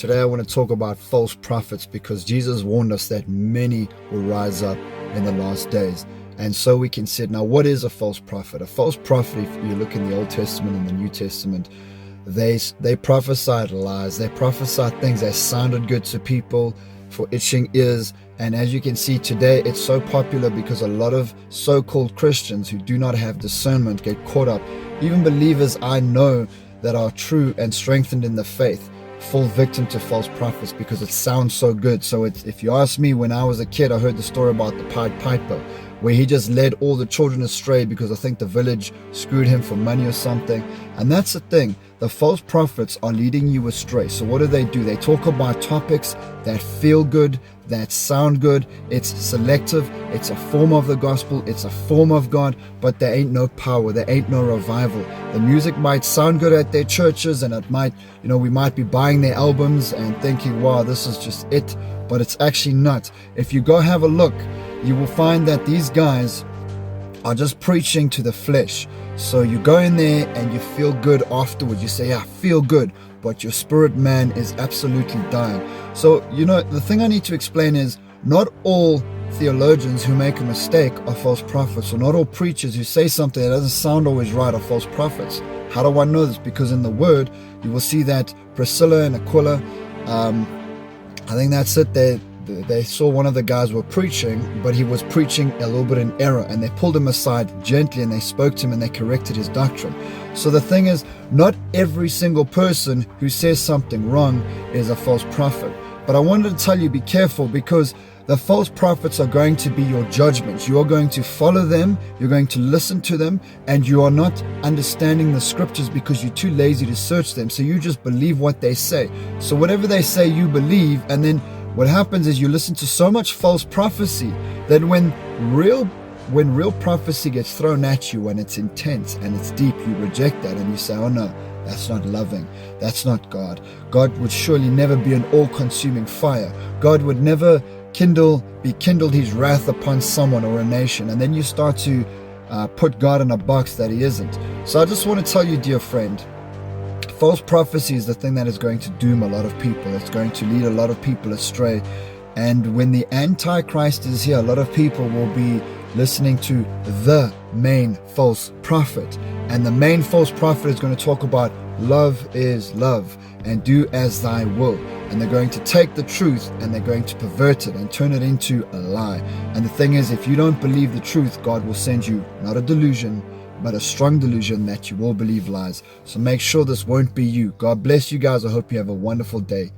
Today I want to talk about false prophets because Jesus warned us that many will rise up in the last days. And so we can see it. Now, what is a false prophet? A false prophet, if you look in the Old Testament and the New Testament, they prophesied lies. They prophesied things that sounded good to people for itching ears. And as you can see today, it's so popular because a lot of so-called Christians who do not have discernment get caught up. Even believers I know that are true and strengthened in the faith fall victim to false prophets because it sounds so good. So if you ask me, when I was a kid, I heard the story about the Pied Piper, where he just led all the children astray because I think the village screwed him for money or something. And that's the thing. The false prophets are leading you astray. So what do? They talk about topics that feel good, that sound good. It's selective. It's a form of the gospel. It's a form of God, but there ain't no power. There ain't no revival. The music might sound good at their churches, and it might, we might be buying their albums and thinking, wow, this is just it. But it's actually not. If you go have a look, you will find that these guys are just preaching to the flesh. So you go in there and you feel good afterwards. You say, yeah, I feel good, but your spirit man is absolutely dying. So, the thing I need to explain is not all theologians who make a mistake are false prophets, or not all preachers who say something that doesn't sound always right are false prophets. How do I know this? Because in the Word, you will see that Priscilla and Aquila, I think that's it, they saw one of the guys were preaching, but he was preaching a little bit in error, and they pulled him aside gently and they spoke to him and they corrected his doctrine. So the thing is, not every single person who says something wrong is a false prophet. But I wanted to tell you, be careful, because the false prophets are going to be your judgments. You are going to follow them, you're going to listen to them, and you are not understanding the scriptures because you're too lazy to search them. So you just believe what they say. So whatever they say, you believe, and then what happens is you listen to so much false prophecy that when real prophecy gets thrown at you and it's intense and it's deep, you reject that and you say, oh no, that's not loving. That's not God. God would surely never be an all-consuming fire. God would never be kindled his wrath upon someone or a nation. And then you start to put God in a box that he isn't. So I just want to tell you, dear friend, false prophecy is the thing that is going to doom a lot of people. It's going to lead a lot of people astray. And when the Antichrist is here, a lot of people will be listening to the main false prophet. And the main false prophet is going to talk about love is love and do as thy will. And they're going to take the truth and they're going to pervert it and turn it into a lie. And the thing is, if you don't believe the truth, God will send you not a delusion, but a strong delusion that you will believe lies. So make sure this won't be you. God bless you guys. I hope you have a wonderful day.